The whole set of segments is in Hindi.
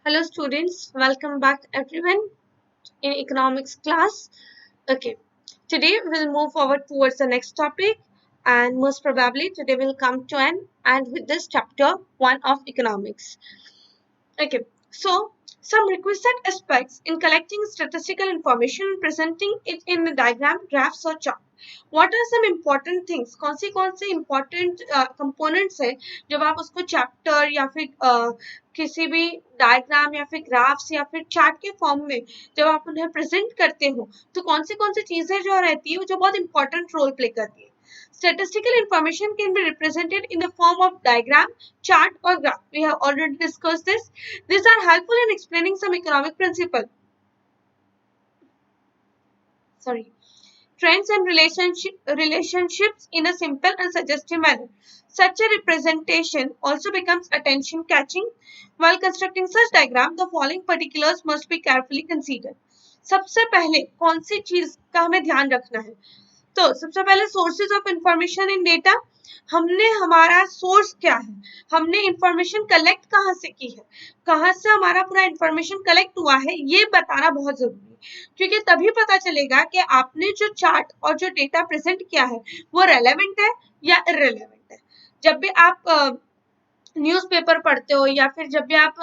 Hello students, welcome back everyone in economics class. Okay, today we'll move forward towards the next topic and most probably today we'll come to an end with this chapter 1 of economics. Okay, so some requisite aspects in collecting statistical information and presenting it in the diagram, graphs or chart. What are some important things? कौन से important components है जब आप उसको chapter या फिर किसी भी डायग्राम या फिर ग्राफ्स या फिर चार्ट के फॉर्म में जब आप उन्हें प्रेजेंट करते हो तो कौन सी चीजें जो रहती है जो बहुत इंपॉर्टेंट रोल प्ले करती है. Statistical information can be represented in the form of diagram, chart or graph. We have already discussed this. These are helpful in explaining some economic principle. Trends and relationships in a simple and suggestive manner. Such a representation also becomes attention catching. While constructing such diagram, the following particulars must be carefully considered. सबसे पहले कौन सी चीज का हमें ध्यान रखना है? तो सबसे पहले sources of information in data. हमने हमारा सोर्स क्या है, हमने इंफॉर्मेशन कलेक्ट कहाँ से की है, कहाँ से हमारा पूरा इंफॉर्मेशन कलेक्ट हुआ है, ये बताना बहुत जरूरी है क्योंकि तभी पता चलेगा कि आपने जो चार्ट और जो डेटा प्रेजेंट किया है वो रेलेवेंट है या इररेलेवेंट है. जब भी आप न्यूज़पेपर पढ़ते हो या फिर जब भी आप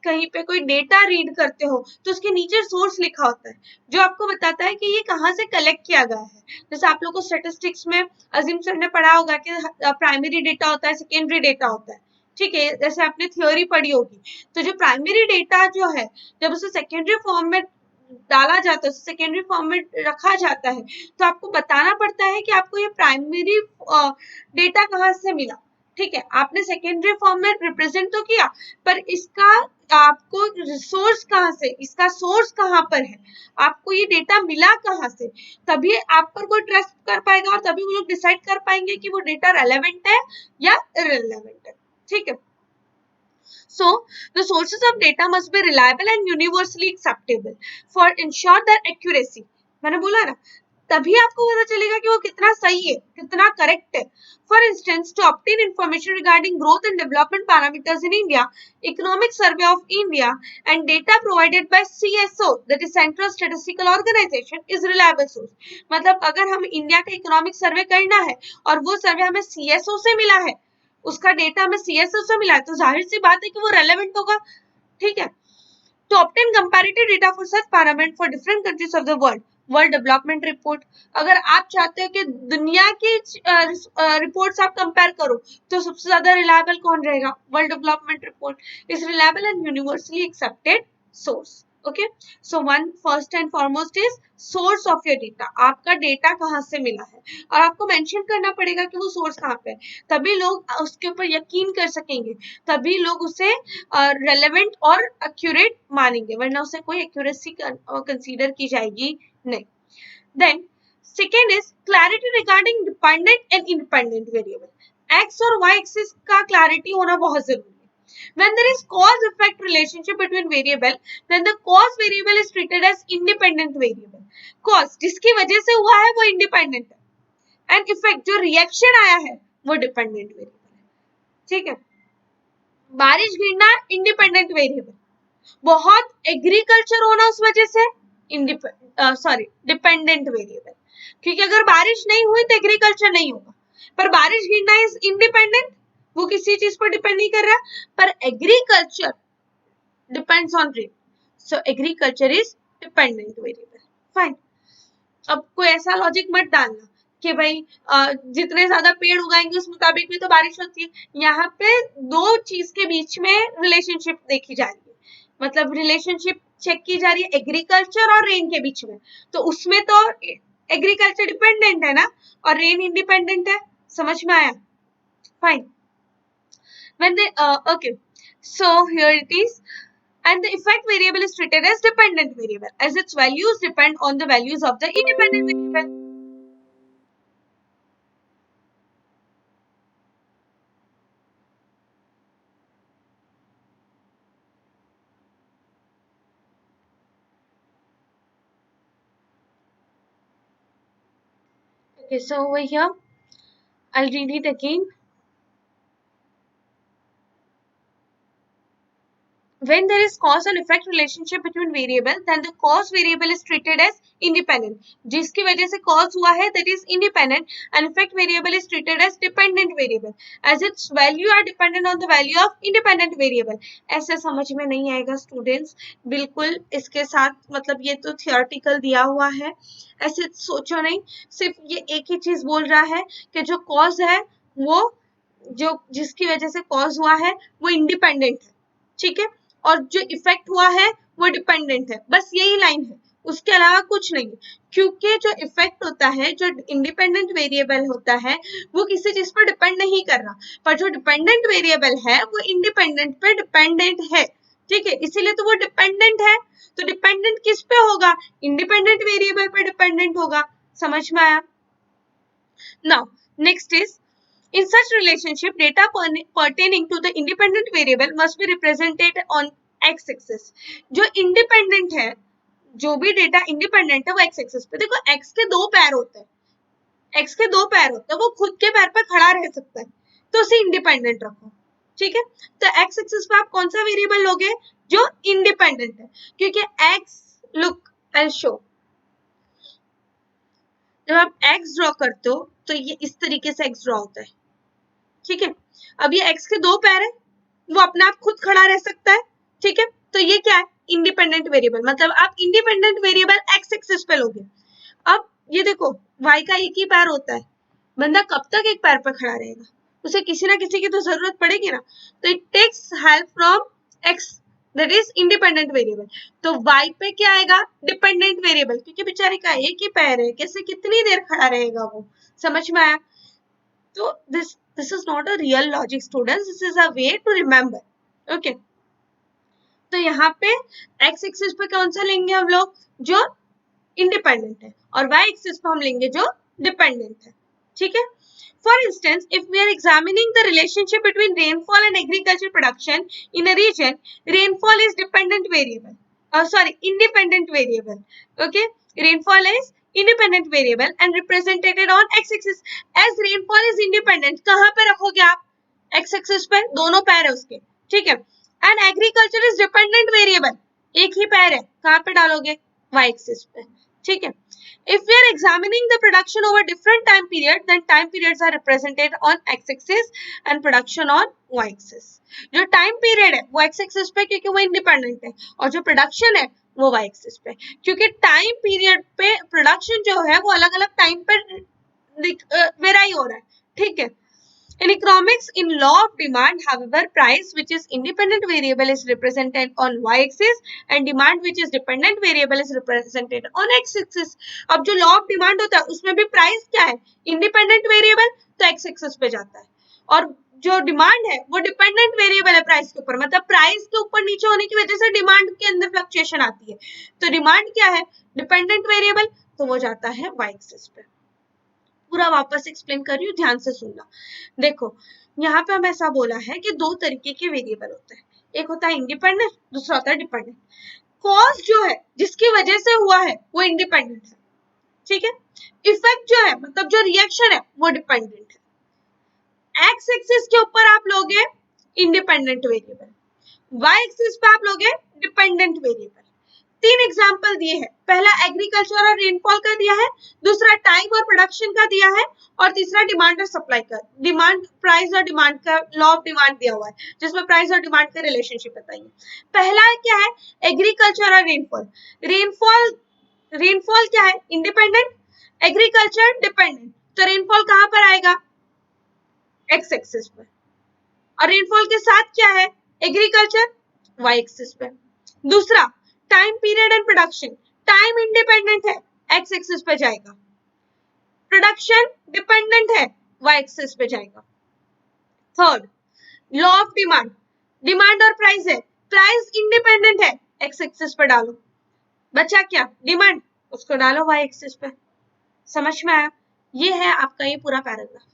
कहीं पे कोई डेटा रीड करते हो तो उसके नीचे सोर्स लिखा होता है जो आपको बताता है कि ये कहाँ से कलेक्ट किया गया है. जैसे आप लोगों को स्टैटिस्टिक्स में अजीम सर ने पढ़ा होगा कि प्राइमरी डेटा होता है, सेकेंडरी डेटा होता है. ठीक है, जैसे आपने थ्योरी पढ़ी होगी. तो जो प्राइमरी डेटा जो है जब उसे सेकेंडरी फॉर्म में डाला जाता है, सेकेंडरी फॉर्म में रखा जाता है तो आपको बताना पड़ता है कि आपको ये प्राइमरी डेटा कहाँ से मिला. ठीक है, आपने सेकेंडरी फॉर्म में रिप्रेजेंट तो किया पर इसका आपको सोर्स कहाँ से, इसका सोर्स कहाँ पर है, आपको ये डेटा मिला कहाँ से, तभी आप पर कोई ट्रस्ट कर पाएगा और तभी वो लोग डिसाइड कर पाएंगे कि वो डेटा रेलेवेंट है या इररेलेवेंट है. ठीक है. So, the sources of data must be reliable and universally acceptable for ensure their accuracy. मैंने बोला ना, तभी आपको पता चलेगा कि वो कितना सही है, कितना करेक्ट है. For instance, to obtain information regarding growth and development parameters in India, Economic Survey of India and data provided by CSO, that is Central Statistical Organization, is reliable source. मतलब अगर हम इंडिया का इकोनॉमिक सर्वे करना है और वो सर्वे हमें CSO से मिला है, उसका डेटा हमें सीएसओ से मिला है तो जाहिर सी बात है कि वो रेलेवेंट होगा. ठीक है. To obtain comparative data for such parameter for different countries of the world development report. अगर आप चाहते हो कि दुनिया की रिपोर्ट्स आप कंपेयर करो तो सबसे ज्यादा रिलायबल कौन रहेगा? World development report is reliable and universally accepted source. Okay, so one first and foremost is source of your data. आपका डेटा कहाँ से मिला है और आपको मेंशन करना पड़ेगा कि वो सोर्स कहाँ पे है, तभी लोग उसके ऊपर यकीन कर सकेंगे, तभी लोग उसे रेलेवेंट और एक्यूरेट मानेंगे, वरना उसे कोई एक्यूरेसी कंसीडर की जाएगी नहीं. Then second is clarity regarding dependent and independent variable. X और वाई एक्सिस का क्लैरिटी होना बहुत जरूरी है. When there is cause effect relationship between variable, then the cause variable is treated as independent variable. Cause जिसकी वजह से हुआ है वो independent है and effect जो reaction आया है वो dependent variable है. ठीक है. बारिश गिरना इंडिपेंडेंट वेरिएबल, बहुत एग्रीकल्चर होना उस वजह से डिपेंडेंट वेरिएबल, क्योंकि अगर बारिश नहीं हुई तो एग्रीकल्चर नहीं होगा. पर बारिश गिरना इज इंडिपेंडेंट, वो किसी चीज पर डिपेंड नहीं कर रहा, पर agriculture depends on rain, so agriculture is dependent variable. Fine. अब कोई ऐसा लॉजिक मत डालना कि भाई जितने ज्यादा पेड़ उगाएंगे उस मुताबिक भी तो बारिश होती है. यहाँ पे दो चीज के बीच में रिलेशनशिप देखी जा रही है, मतलब रिलेशनशिप चेक की जा रही है एग्रीकल्चर और रेन के बीच में, तो उसमें तो एग्रीकल्चर डिपेंडेंट है ना और रेन इंडिपेंडेंट है. समझ में आया? Fine. when they okay, so here it is, and the effect variable is treated as dependent variable as its values depend on the values of the independent variable. Okay, so over here I'll read it again. when there is cause and effect relationship between variable, then the cause variable is treated as independent. जिसकी वजह से cause हुआ है, that is independent, and effect variable is treated as dependent variable, as its value are dependent on the value of independent variable. ऐसे समझ में नहीं आएगा स्टूडेंट्स, बिल्कुल इसके साथ, मतलब ये तो थियोरटिकल दिया हुआ है, ऐसे सोचो नहीं, सिर्फ ये एक ही चीज बोल रहा है कि जो कॉज है वो, जो जिसकी वजह से कॉज हुआ है वो इंडिपेंडेंट है, ठीक है, और जो इफेक्ट हुआ है वो डिपेंडेंट है, बस यही लाइन है, उसके अलावा कुछ नहीं। क्योंकि जो इफेक्ट होता है, जो इंडिपेंडेंट वेरिएबल होता है, वो किसी चीज पर डिपेंड नहीं कर रहा, पर जो डिपेंडेंट वेरिएबल है वो इंडिपेंडेंट पे डिपेंडेंट है, ठीक है, इसीलिए तो वो डिपेंडेंट है। तो डिपेंडेंट किस पे होगा? इंडिपेंडेंट वेरिएबल पे डिपेंडेंट होगा। समझ में आया? Now next is, in such relationship, data pertaining to the independent variable must be represented on x-axis. जो independent है, जो भी डेटा इंडिपेंडेंट है वो एक्स एक्सिस पे, देखो एक्स के दो पैर होते हैं, एक्स के दो पैर होते हैं, वो खुद के पैर पर खड़ा रह सकता है, तो उसे इंडिपेंडेंट रखो, ठीक है। तो एक्स एक्सिस पे आप कौन सा वेरिएबल लोगे? जो इंडिपेंडेंट है, क्योंकि एक्स, लुक एंड शो, जब आप एक्स ड्रॉ करते हो तो ये इस तरीके से एक्स ड्रॉ होता है, ठीक है। अब ये एक्स के दो पैर है, वो अपने आप खुद खड़ा रह सकता है, ठीक है, तो ये क्या है? इंडिपेंडेंट वेरिएबल, मतलब आप इंडिपेंडेंट वेरिएबल एक्स एक्सिस पे लोगे। अब ये देखो, वाई का एक ही पैर होता है, बंदा कब तक एक पैर पर खड़ा रहेगा? उसे किसी ना किसी की तो जरूरत पड़ेगी ना, तो it takes help from X, that is independent variable. तो वाई पे क्या आएगा? डिपेंडेंट वेरिएबल, क्योंकि बेचारे का एक ही पैर है, कैसे कितनी देर खड़ा रहेगा वो? समझ में आया? तो this is not a real logic students, this is a way to remember, okay। तो यहाँ पे x एक्सिस पे कौन सा लेंगे हम लोग? जो इंडिपेंडेंट है, और y एक्सिस पे हम लेंगे जो डिपेंडेंट है, ठीक है। For instance, if we are examining the relationship between rainfall and agriculture production in a region, rainfall is dependent variable. Independent variable. Okay, rainfall is independent variable and represented on x-axis. As rainfall is independent, कहाँ पे रखोगे आप? x-axis पे, दोनों पैर है उसके, ठीक है। And agriculture is dependent variable, एक ही पैर है, कहाँ पे डालोगे? y-axis पे, ठीक है। If we are examining the production over different time periods, then time periods are represented on x-axis and production on y-axis. जो time period है वो x-axis पे, क्योंकि वो independent है, और जो production है वो y-axis पे, क्योंकि time period पे production जो है वो अलग-अलग time पर vary हो रहा है, ठीक है। In economics, in law of demand, however, price which is independent variable is represented on y-axis and demand which is dependent variable is represented on x-axis. अब जो law of demand होता है उसमें भी price क्या है? Independent variable, तो x-axis पे जाता है, और जो डिमांड है वो डिपेंडेंट वेरिएबल है प्राइस के ऊपर, मतलब प्राइस के ऊपर नीचे होने की वजह से डिमांड के अंदर फ्लक्चुएशन आती है, तो डिमांड क्या है? डिपेंडेंट वेरिएबल, तो वो जाता है y एक्सिस पे। पूरा वापस एक्सप्लेन कर रही हूँ, ध्यान से सुनना। देखो यहाँ पे हम ऐसा बोला है कि दो तरीके के वेरिएबल होते हैं, एक होता है इंडिपेंडेंट, दूसरा होता है डिपेंडेंट। कॉज जो है जिसकी वजह से हुआ है वो इंडिपेंडेंट है, ठीक है। इफेक्ट जो है, मतलब जो रिएक्शन है वो डिपेंडेंट है। एक्स एक्सिस के ऊपर आप लोगे इंडिपेंडेंट वेरिएबल, वाई एक्सिस पे आप लोगे डिपेंडेंट वेरिएबल। तीन एग्जाम्पल दिए हैं, पहला एग्रीकल्चर और रेनफॉल का दिया है, दूसरा टाइम और प्रोडक्शन का दिया है, और तीसरा डिमांड और सप्लाई का, डिमांड प्राइस और डिमांड का लॉ ऑफ डिमांड दिया हुआ है, जिसमें प्राइस और डिमांड का रिलेशनशिप बताइए। पहला क्या है? एग्रीकल्चर और रेनफॉल। रेनफॉल, रेनफॉल क्या है? इंडिपेंडेंट, एग्रीकल्चर डिपेंडेंट, तो रेनफॉल कहां पर आएगा? एक्स एक्सिस पर, और रेनफॉल के साथ क्या है? एग्रीकल्चर, वाई एक्सिस पे। दूसरा time period and production, time independent है, एक्स एक्सिस पे जाएगा, प्रोडक्शन डिपेंडेंट है, वाई एक्सिस पे जाएगा। Third law of demand, demand और प्राइस है, प्राइस इंडिपेंडेंट है, एक्स एक्सिस पे डालो, बचा क्या? डिमांड, उसको डालो वाई एक्सिस पे। समझ में आया? ये है आपका ये पूरा पैराग्राफ,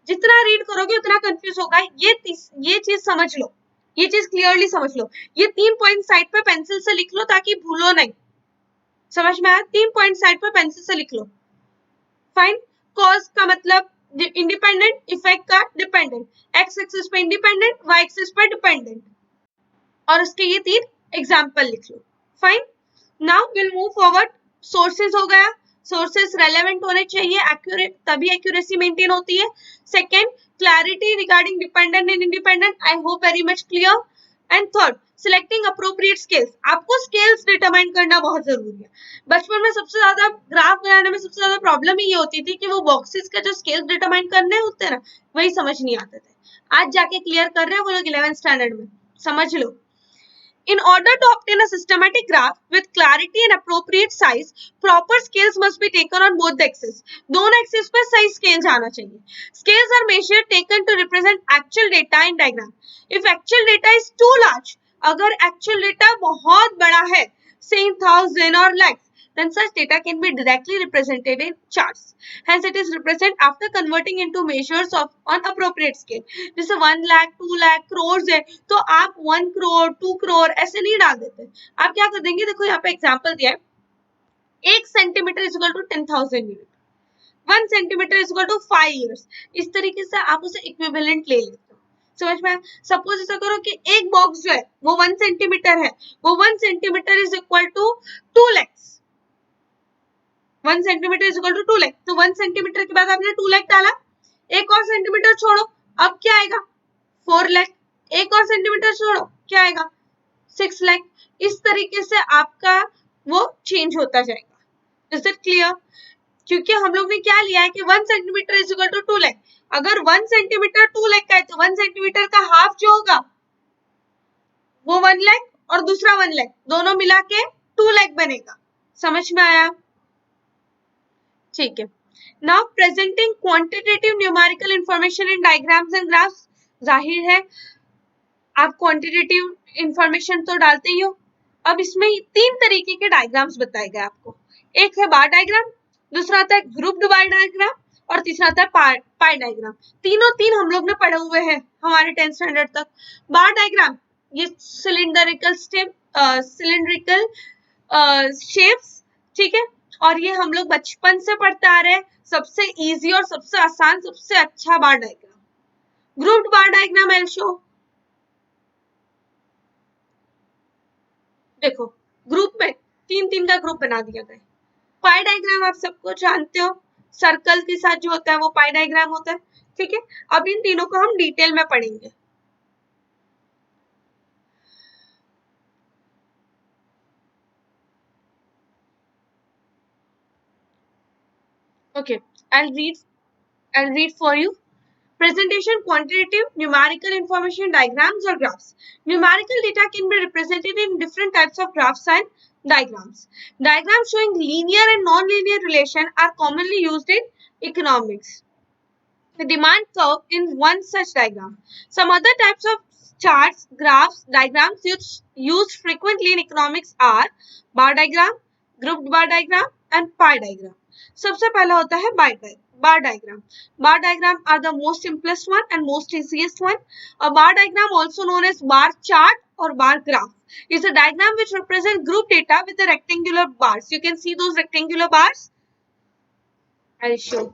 जितना रीड करोगे उतना कंफ्यूज होगा, ये चीज समझ लो, ये चीज क्लियरली समझ लो। ये 3 पॉइंट साइड पे पेंसिल से लिख लो ताकि भूलो नहीं। समझ में आया? 3 पॉइंट साइड पे पेंसिल से लिख लो। फाइन। कॉज का मतलब इंडिपेंडेंट, इफेक्ट का डिपेंडेंट, एक्स एक्सिस पे इंडिपेंडेंट, वाई एक्सिस पे डिपेंडेंट। और उसके ये 3 एग्जाम्पल लिख लो। Fine, now will move forward. Sources हो गया, सोर्सेज रेलेवेंट होने चाहिए, एक्यूरेट, तभी एक्यूरेसी मेंटेन होती है। Second, clarity regarding dependent and independent, I hope very much clear. And third, selecting appropriate scales. आपको स्केल्स डिटरमाइन करना बहुत जरूरी है। बचपन में सबसे ज्यादा ग्राफ बनाने में सबसे ज्यादा प्रॉब्लम ये होती थी कि वो बॉक्सेस का जो स्केल्स डिटरमाइन करने होते हैं ना, वही समझ नहीं आते थे। आज जाके क्लियर कर रहे हैं वो लोग 11th स्टैंडर्ड में, समझ लो। In order to obtain a systematic graph with clarity and appropriate size, proper scales must be taken on both the axes. दोनों एक्सिस पर सही स्केल जाना चाहिए। Scales are measured taken to represent actual data in diagram. If actual data is too large, अगर actual data बहुत बड़ा है, say in thousand or lakhs, then such data can be directly represented in charts. Hence, it is represented after converting into measures of on appropriate scale. जैसे 1 लाख, 2 लाख, crores है, तो आप 1 करोड़, 2 करोड़ ऐसे नहीं डाल देते। आप क्या कर देंगे, देखो यहाँ पे एग्जाम्पल दिया है, 1 centimetre is equal to 10,000 unit, 1 centimetre is equal to 5 years। इस तरीके से आप उसे इक्विवेलेंट ले लेते हो। समझ में? सपोज ऐसा करो कि एक बॉक्स जो है वो 1 सेंटीमीटर है, वो 1 centimetre is equal to 2 lakhs। 1 centimetre is equal to 2 lakh, तो 1 सेंटीमीटर के बाद आपने 2 लाख डाला, एक और सेंटीमीटर छोड़ो, अब क्या आएगा, 4 लाख, एक और सेंटीमीटर छोड़ो, क्या आएगा, 6 लाख। इस तरीके से आपका वो चेंज होता जाएगा। Is it clear? क्योंकि हम लोग ने क्या लिया है कि 1 centimetre is equal to 2 lakh. अगर 1 सेंटीमीटर 2 लाख का है तो 1 सेंटीमीटर का हाफ जो होगा वो 1 लाख और दूसरा 1 लाख, दोनों मिला के 2 लाख बनेगा। समझ में आया? ठीक है। Now presenting quantitative numerical information in diagrams and graphs. जाहिर है आप क्वांटिटेटिव इंफॉर्मेशन तो डालते ही हो। अब इसमें 3 तरीके के डायग्राम्स बताए गए आपको। एक है बार डायग्राम, दूसरा आता है ग्रुप्ड बार डायग्राम और तीसरा आता है पाई डायग्राम। तीनों तीन हम लोग ने पढ़े हुए हैं हमारे 10th स्टैंडर्ड तक। बार डायग्राम ये सिलिंड्रिकल शेप्स, ठीक है, और ये हम लोग बचपन से पढ़ते आ रहे हैं, सबसे इजी और सबसे आसान, सबसे अच्छा bar diagram. Grouped bar diagram I show. देखो ग्रुप में 3-3 का ग्रुप बना दिया गया। पाई डायग्राम आप सबको जानते हो, सर्कल के साथ जो होता है वो पाई डायग्राम होता है, ठीक है। अब इन तीनों को हम डिटेल में पढ़ेंगे। Okay, I'll read for you. Presentation: quantitative, numerical information, diagrams or graphs. Numerical data can be represented in different types of graphs and diagrams. Diagrams showing linear and non-linear relation are commonly used in economics. The demand curve in one such diagram. Some other types of charts, graphs, diagrams used frequently in economics are bar diagram, grouped bar diagram and pie diagram. सबसे पहला होता है bar diagram. Bar diagram are the most simplest one and most easiest one. A bar diagram, also known as bar chart or bar graph, is a diagram which represents group data with the rectangular bars. You can see those rectangular bars. I'll show.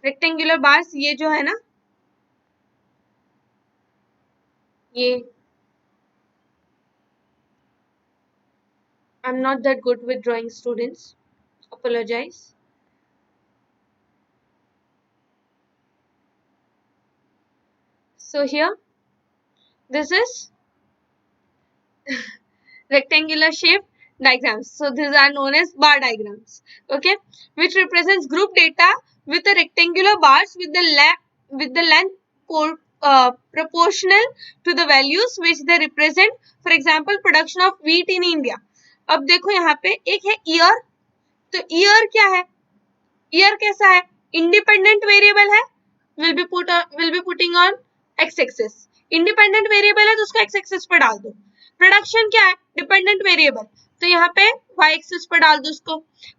Rectangular bars ये जो है ना, ये I am not that good with drawing students, apologize. So here this is rectangular shape diagrams. So these are known as bar diagrams, okay, which represents group data with the rectangular bars with the length proportional to the values which they represent. For example, production of wheat in India. अब देखो यहाँ पे एक है ईयर, तो ईयर क्या है, ईयर कैसा है, इंडिपेंडेंट वेरिएबल है, will be putting on X axis. Independent variable है तो उसको एक्स एक्सिस पर डाल दो। प्रोडक्शन क्या है, डिपेंडेंट वेरिएबल, तो यहाँ पे वाई एक्सिस पर डाल दो उसको।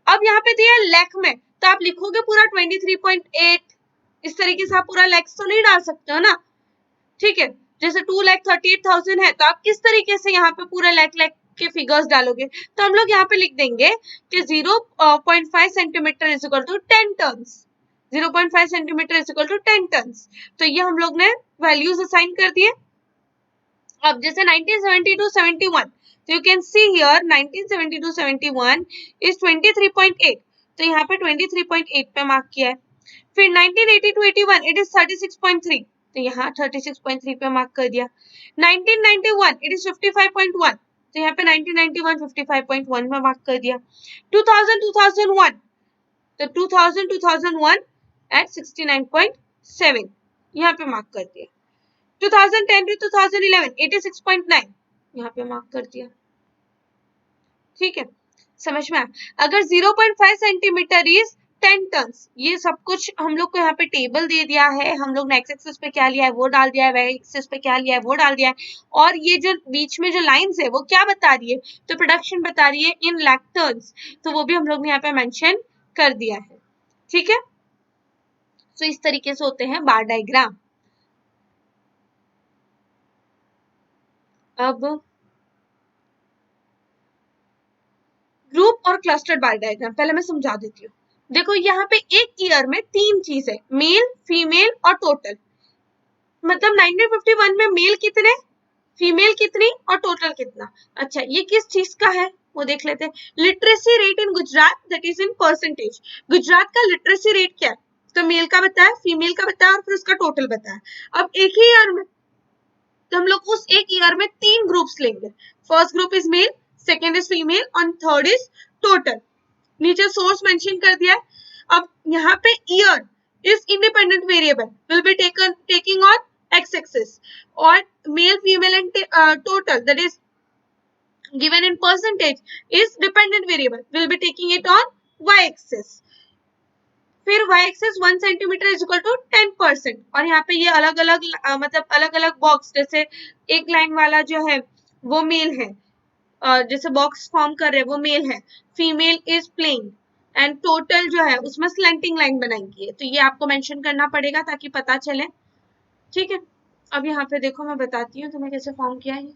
अब यहाँ पे दिया लैख में, तो आप लिखोगे पूरा 23.8, इस तरीके से आप पूरा लैक्स तो नहीं डाल सकते हो ना, ठीक है। जैसे 2,38,000 है तो आप किस तरीके से यहाँ पे पूरा लैख के फिगर्स डालोगे, तो हम लोग यहाँ पे लिख देंगे कि 0.5 centimetre is equal to 10 tons, 0.5 centimetre is equal to 10 tons. तो ये हम लोग ने वैल्यूज असाइन कर दिए। अब जैसे 1972-71, तो you can see here 1972-71 is 23.8, तो यहाँ पे 23.8 पे मार्क किया है। फिर 1980-81 इट इज 36.3, तो यहाँ 36.3 पे मार्क कर दिया। 1991 इट इज 55.1, तो यहाँ पे 1991 55.1 में मार्क कर दिया। 2000-2001, तो 2000-2001 at 69.7, यहाँ पे मार्क कर दिया। 2010-2011 86.9, यहाँ पे मार्क कर दिया। ठीक है, समझ में आया। अगर 0.5 सेंटीमीटर इज 10 टन, ये सब कुछ हम लोग को यहाँ पे टेबल दे दिया है, हम लोग ने एक्स एक्सिस पे क्या लिया है वो डाल दिया है, वाई एक्सिस पे क्या लिया है वो डाल दिया है, और ये जो बीच में जो लाइंस है वो क्या बता रही है, तो प्रोडक्शन बता रही है इन लाख टन्स, तो वो भी हम लोग ने यहाँ पे मेंशन कर दिया है। ठीक है, तो इस तरीके से होते हैं बार डायग्राम। अब ग्रुप और क्लस्टर बार डायग्राम पहले मैं समझा देती हूँ। देखो यहाँ पे एक ईयर में 3 चीज है, मेल, फीमेल और टोटल। मतलब 1951 में मेल कितने, फीमेल कितनी और टोटल कितना। अच्छा, ये किस चीज का है वो देख लेते हैं। Literacy rate in Gujarat, that is in percentage. Gujarat का लिटरेसी रेट क्या है, तो मेल का बताया, फीमेल का बताया और फिर उसका टोटल बताया। अब एक ही ईयर में, तो हम लोग उस एक ईयर में 3 ग्रुप्स लेंगे। First group is male, second is female और थर्ड इज टोटल। नीचे सोर्स मेंशन कर दिया है। अब यहाँ पे year is independent variable, will be taking on X axis, और male, female and total that is given in percentage is dependent variable, will be taking it on y axis। फिर y axis 1 centimetre is equal to 10%, और यहाँ पे ये अलग अलग मतलब अलग अलग बॉक्स, जैसे एक लाइन वाला जो है वो मेल है, जैसे बॉक्स फॉर्म कर रहे हैं वो मेल है, female is plain, and total जो है उसमें स्लैंटिंग लाइन बनाएंगी है, तो ये आपको मेंशन करना पड़ेगा ताकि पता चले। ठीक है, अब यहाँ पे देखो मैं बताती हूँ तुम्हें कैसे फॉर्म किया है।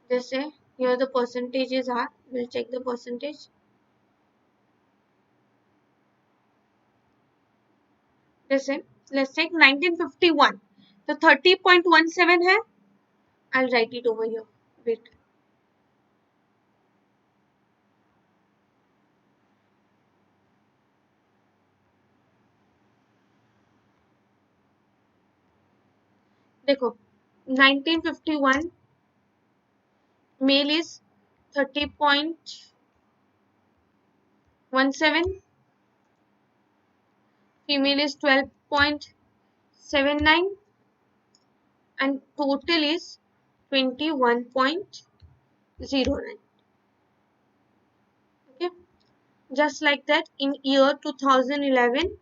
जैसे here the percentages are, we'll check the percentage। जैसे let's take 1951, तो 30.17 है। I'll write it over here, wait। देखो 1951 mail is 30.17, female is 12.79 and total is 21.09। okay, just like that in year 2011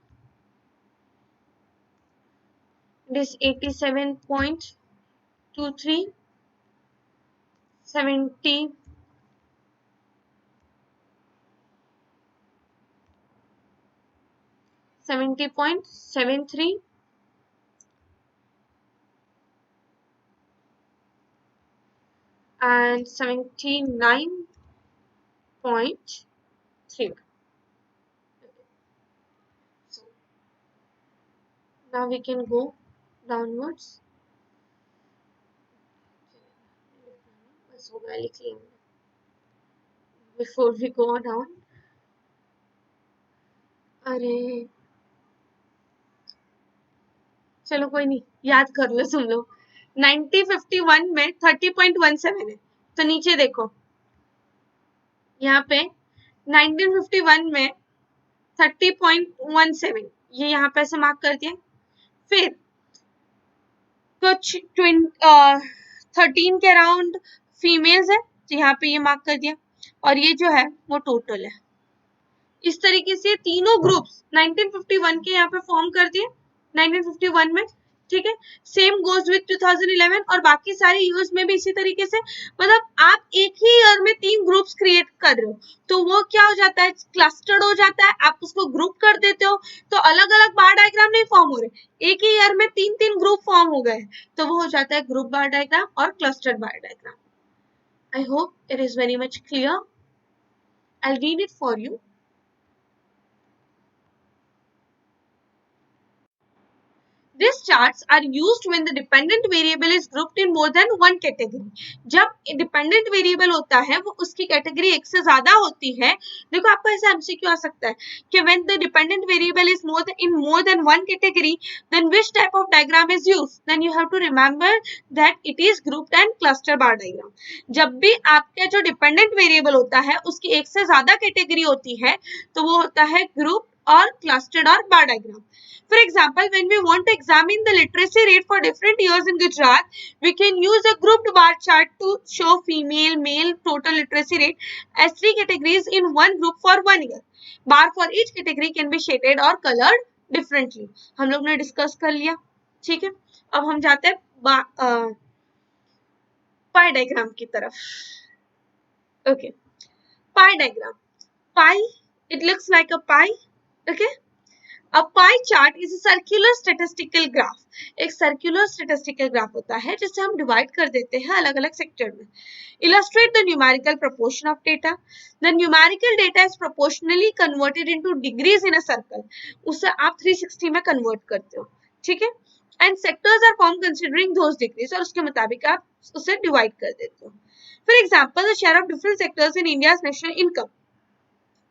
it is 87.23, 70, 70.73 and 79.3। So now we can go downwards। बस हो गया, लिख लिया before we go down। अरे चलो कोई नहीं, याद कर लो तुम लोग। 1951 में 30.17 है, तो नीचे देखो यहाँ पे 1951 में 30.17, ये यहाँ पे ऐसे मार्क कर दिया। फिर कुछ 13 के अराउंड फीमेल्स है, तो यहाँ पे ये मार्क कर दिया, और ये जो है वो टोटल है। इस तरीके से तीनों ग्रुप्स 1951 के यहाँ पे फॉर्म कर दिए 1951 में। ठीक है, सेम गोज विथ 2011 और बाकी सारे ईयर्स में भी इसी तरीके से। मतलब आप एक ही ईयर में 3 ग्रुप्स क्रिएट कर रहे हो, तो वो क्या हो जाता है, क्लस्टर्ड हो जाता है, आप उसको ग्रुप कर देते हो, तो अलग अलग बार डायग्राम नहीं फॉर्म हो रहे, एक ही ईयर में 3 ग्रुप फॉर्म हो गए, तो वो हो जाता है ग्रुप बार डायग्राम और clustered bar diagram. I hope it is very much clear. I'll read it for you। These charts are used when the dependent variable is grouped in more than one category. जब dependent variable होता है वो उसकी कैटेगरी एक से ज्यादा होती है. देखो आपको ऐसा MCQ आ सकता है कि when the dependent variable is in more than one category, then which type of diagram is used? Then you have to remember that it is grouped and cluster bar diagram. जब भी आपका जो dependent variable होता है उसकी एक से ज्यादा कैटेगरी होती है तो वो होता है group or clustered or bar diagram. For example, when we want to examine the literacy rate for different years in Gujarat, we can use a grouped bar chart to show female, male total literacy rate as three categories in one group for 1 year. Bar for each category can be shaded or colored differently. हम लोग ने डिस्कस कर लिया, ठीक है. अब हम जाते हैं पाई डायग्राम की तरफ. Okay, pie diagram. Pie, it looks like a pie. Okay. A pie chart is a circular statistical graph. एक circular statistical graph होता है जिसे हम divide कर देते हैं अलग अलग सेक्टर में. Illustrate the numerical proportion of data. The numerical data is proportionally converted into degrees in a circle. उसे आप 360 में convert करते हो, ठीक है. And sectors are formed considering those degrees और उसके मुताबिक आप उसे divide कर देते हो. For example, the share of different sectors in India's national income.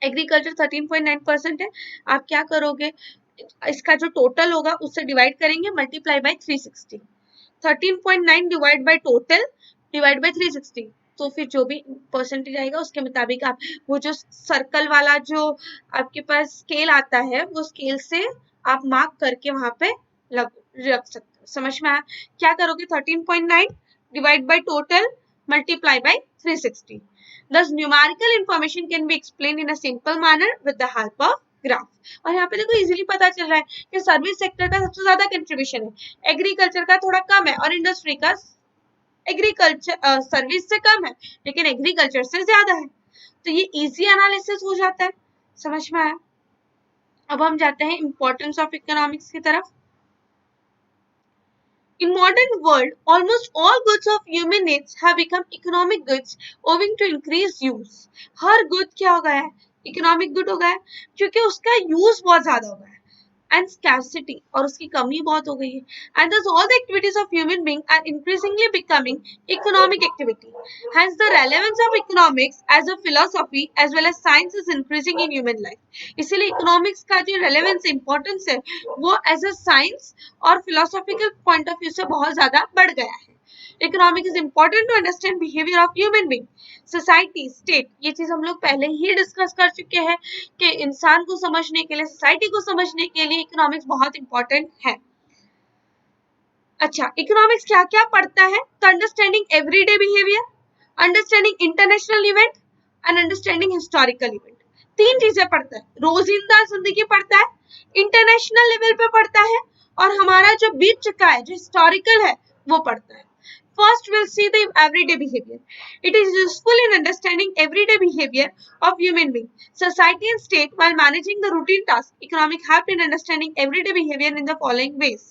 Agriculture 13.9% है. आप क्या करोगे, इसका जो टोटल होगा उससे डिवाइड करेंगे, multiply by 360. 13.9 divide by total divide by 360. तो फिर जो भी परसेंटेज आएगा उसके मुताबिक आप वो जो सर्कल वाला जो आपके पास स्केल आता है वो स्केल से आप मार्क करके वहां पे रख सकते हो. समझ में आया? क्या करोगे, 13.9 divide by total multiply by 360. Thus, numerical information can be explained in a simple manner with the help of graph. और यहाँ पे देखो इजीली पता चल रहा है कि सर्विस सेक्टर का सबसे ज्यादा कंट्रीब्यूशन है, एग्रीकल्चर का थोड़ा कम है और इंडस्ट्री का एग्रीकल्चर सर्विस से कम है लेकिन एग्रीकल्चर से ज्यादा है. तो ये इजी एनालिसिस हो जाता है. समझ में आया? अब हम जाते हैं इंपॉर्टेंस ऑफ इकोनॉमिक्स की तरफ. In modern world, almost all goods of human needs have become economic goods owing to increased use. Her good क्या हो गया है, इकोनॉमिक गुड हो गया है क्योंकि उसका यूज बहुत ज्यादा हो गया है. And scarcity और उसकी कमी बहुत हो गई है. And thus all the activities of human being are increasingly becoming economic activity. Hence the relevance of economics as a philosophy as well as science is increasing in human life. इसीलिए इकोनॉमिक्स का जो रेलेवेंस इंपॉर्टेंस है वो एज अ साइंस और फिलोसॉफिकल पॉइंट ऑफ व्यू से बहुत ज्यादा बढ़ गया है. Economic is important to understand behaviour of human being, society, state. ये चीज हम लोग पहले ही डिस्कस कर चुके हैं कि इंसान को समझने के लिए, सोसाइटी को समझने के लिए इकोनॉमिक्स बहुत इंपॉर्टेंट है. अच्छा, इकोनॉमिक्स क्या क्या पढ़ता है? तो understanding everyday behaviour, understanding international event and understanding historical event. तीन चीजें पढ़ता है. रोजिंदा जिंदगी पढ़ता है, इंटरनेशनल लेवल पे पढ़ता है और हमारा जो बीत चुका है जो हिस्टोरिकल है वो पढ़ता है. First, we'll see the everyday behavior. It is useful in understanding everyday behavior of human being, society and state while managing the routine tasks. Economic help in understanding everyday behavior in the following ways.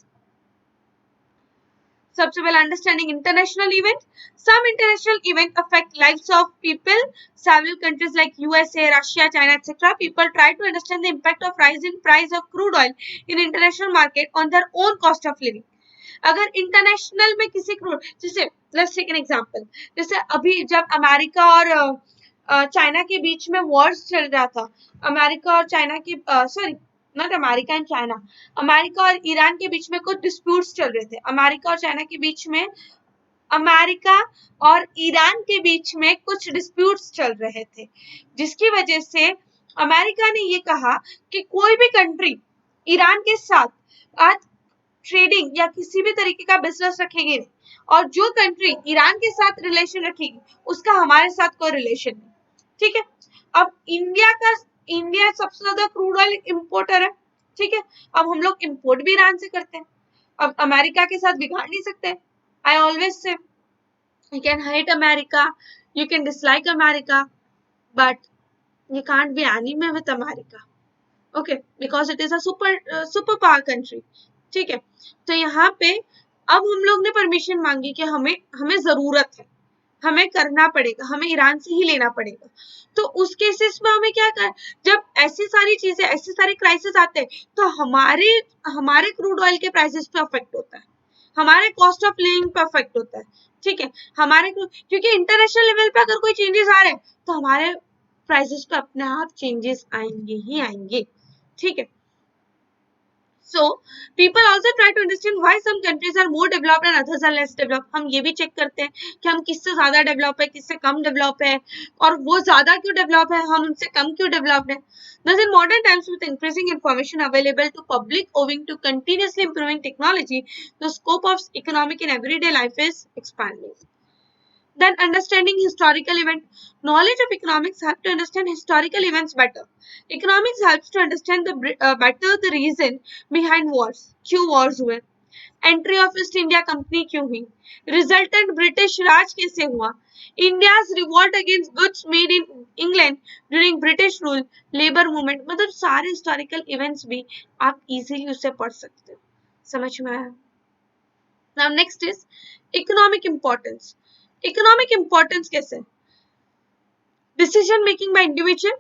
सबसे पहले understanding international event. Some international event affect lives of people. several countries like USA, Russia, China, etc. People try to understand the impact of rise in price of crude oil in international market on their own cost of living. अगर इंटरनेशनल में किसी क्रूड, जैसे लेट्स टेक एन एग्जांपल, जैसे अभी जब अमेरिका और चाइना के बीच में वॉर्स चल रहा था, अमेरिका और चाइना की sorry not America and China, America और ईरान के बीच में कुछ डिस्प्यूट्स चल रहे थे. अमेरिका और चाइना के बीच में, अमेरिका और ईरान के बीच में कुछ डिस्प्यूट्स चल रहे थे जिसकी वजह से अमेरिका ने ये कहा कि कोई भी कंट्री ईरान के साथ आज ट्रेडिंग या किसी भी तरीके का बिजनेस रखेगी नहीं, और जो कंट्री ईरान के साथ रिलेशन रखेगी उसका हमारे साथ कोई रिलेशन नहीं. ठीक है. अब इंडिया सबसे ज्यादा क्रूड ऑयल इंपोर्टर है. ठीक है. अब हम लोग इंपोर्ट भी ईरान से करते हैं. अब अमेरिका के साथ बिगाड़ नहीं सकते. I always say you can hate America, you can dislike America, but you can't be enemy with America, okay, because it is a super power country. ठीक है. तो यहाँ पे अब हम लोग ने परमिशन मांगी कि हमें जरूरत है, हमें करना पड़ेगा, हमें ईरान से ही लेना पड़ेगा। तो उस केसेस में हमें क्या कर, जब ऐसी सारी चीजें, ऐसे सारे क्राइसिस आते हैं, तो हमारे क्रूड ऑयल के प्राइसेस पे अफेक्ट होता है, हमारे कॉस्ट ऑफ लिविंग पे अफेक्ट होता है, ठीक है, क्योंकि इंटरनेशनल लेवल पे अगर कोई चेंजेस आ रहे हैं तो हमारे प्राइसेस पे अपने आप चेंजेस आएंगे ही आएंगे, ठीक है। So people also try to understand why some countries are more developed and others are less developed. हम ये भी चेक करते हैं कि हम किससे ज्यादा डेवलप है, किससे कम डेवलप है, और वो ज्यादा क्यों डेवलप है, हम उनसे कम क्यों डेवलप्ड है। Thus in modern times, with increasing information available to public owing to continuously improving technology, the scope of economic in everyday life is expanding. Then understanding historical event. Knowledge of economics helps to understand historical events better. Economics helps to understand better the reason behind wars. क्यों wars हुए, entry of east India company क्यों हुई, रिजल्टेंट ब्रिटिश राज कैसे हुआ, India's revolt against goods made in England during British rule, labour movement, मतलब सारे हिस्टोरिकल इवेंट्स भी आप इजीली उससे पढ़ सकते हो। समझ में आया? Now next is economic importance. Economic importance कैसे, decision making by individual,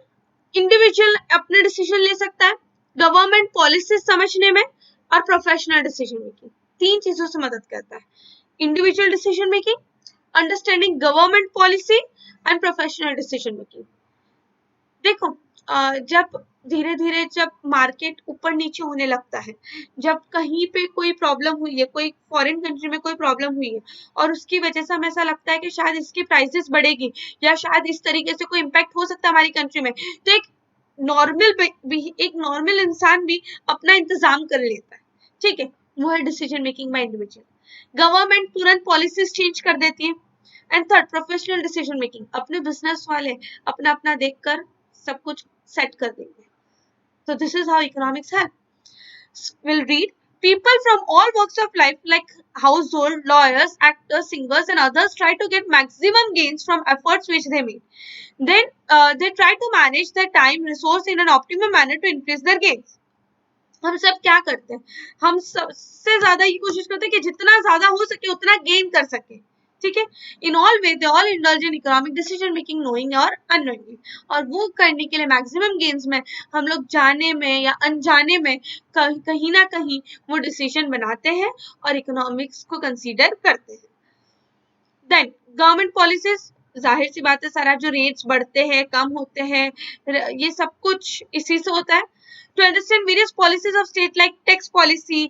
individual अपने डिसीजन ले सकता है, गवर्नमेंट पॉलिसी समझने में, और प्रोफेशनल डिसीजन मेकिंग, तीन चीजों से मदद करता है, individual decision making, understanding government policy and professional decision making. देखो जब धीरे धीरे जब मार्केट ऊपर नीचे होने लगता है, जब कहीं पे कोई प्रॉब्लम हुई है, कोई फॉरेन कंट्री में कोई प्रॉब्लम हुई है और उसकी वजह से हमें ऐसा लगता है कि शायद इसकी प्राइसेस बढ़ेगी या शायद इस तरीके से कोई इम्पैक्ट हो सकता है हमारी कंट्री में, तो एक नॉर्मल इंसान भी अपना इंतजाम कर लेता है, ठीक है, वो है decision making by individual. Government तुरंत पॉलिसीज चेंज कर देती है। And third, professional decision making, अपने बिजनेस वाले अपना अपना देखकर सब कुछ सेट कर देंगे। So this is how economics help. We'll read. People from all walks of life, like household, lawyers, actors, singers, and others, try to get maximum gains from efforts which they make. Then they try to manage their time, resource in an optimum manner to increase their gains. हम सब क्या करते हैं, हम सबसे ज्यादा ये कोशिश करते हैं कि जितना ज्यादा हो सके उतना गेन कर सके, ठीक है। In all way they all indulge in economic decision making knowing और अननोइंगली, और वो करने के लिए मैक्सिमम गेन्स में हम लोग जाने में या अनजाने में कहीं ना कहीं वो डिसीजन बनाते हैं और इकोनॉमिक्स को कंसीडर करते हैं। देन गवर्नमेंट पॉलिसीज, जाहिर सी बात है सारा जो रेट्स बढ़ते हैं कम होते हैं ये सब कुछ इसी से होता है। To understand various policies of state like tax policy,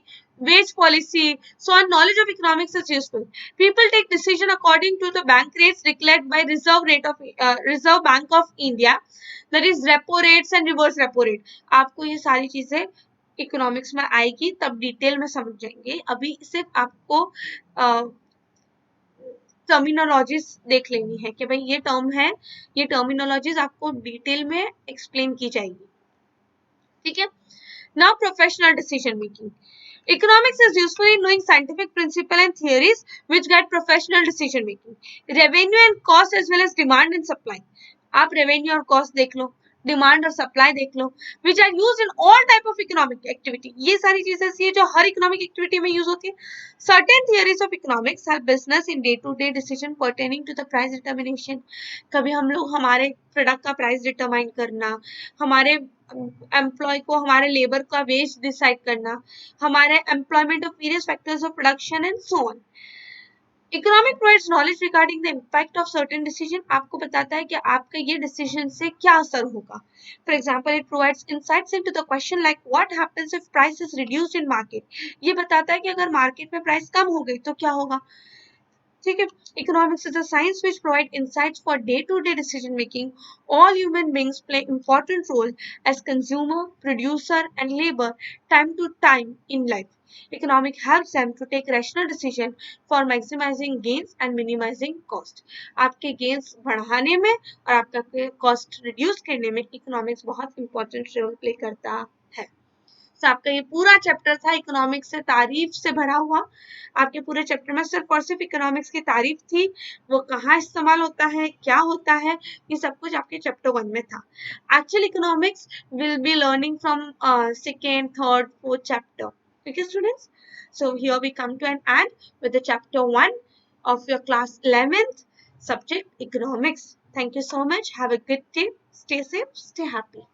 wage policy, so on, knowledge of economics is useful. People take decision according to the bank rates declared by Reserve Bank of India, that is repo rates and reverse repo rate. आपको ये सारी चीजें इकोनॉमिक्स में आएगी तब डिटेल में समझ जाएंगे, अभी सिर्फ आपको टर्मिनोलॉजीज देख लेनी है कि भाई ये टर्म है, ये टर्मिनोलॉजीज आपको डिटेल में एक्सप्लेन की जाएगी, ठीक है। Now professional decision making. Economics is useful in knowing scientific principles and theories which guide professional decision making. Revenue and cost as well as demand and supply. आप revenue और cost देख लो, डिमांड और सप्लाई देख लो, which are used in all type of economic activity. ये सारी चीजें ऐसी है जो हर इकोनॉमिक एक्टिविटी में यूज होती है। Certain theories of economics help business in day-to-day decision pertaining to the price determination. कभी हम लोग हमारे प्रोडक्ट का प्राइस डिटरमाइन करना, हमारे एम्प्लॉय को हमारे लेबर का वेज डिसाइड करना, हमारे employment of various factors of production and so on. Economic provides knowledge regarding the impact of certain decision, आपको बताता है कि आपका ये डिसीजन से क्या असर होगा। For example it provides insights into the question like what happens if price is reduced in market, ये बताता है कि अगर मार्केट में प्राइस कम हो गई तो क्या होगा, ठीक है। Economics is a science which provide insights for day to day decision making. All human beings play important role as consumer, producer and labour time to time in life. Economic helps them to take rational decision for maximizing gains and minimizing cost. आपके gains बढ़ाने में और आपका cost reduce करने में economics बहुत important role play करता है। तो आपका ये पूरा चैप्टर था इकोनॉमिक्स से तारीफ से भरा हुआ। आपके पूरे चैप्टर में सिर्फ और सिर्फ इकोनॉमिक्स की तारीफ थी, वो कहाँ इस्तेमाल होता है, क्या होता है, ये सब कुछ आपके चैप्टर 1 में था। Actual economics will be learning from second, third, fourth chapter. Okay, students, so here we come to an end with the chapter 1 of your class 11th. Subject economics. Thank you so much. Have a good day. Stay safe, stay happy.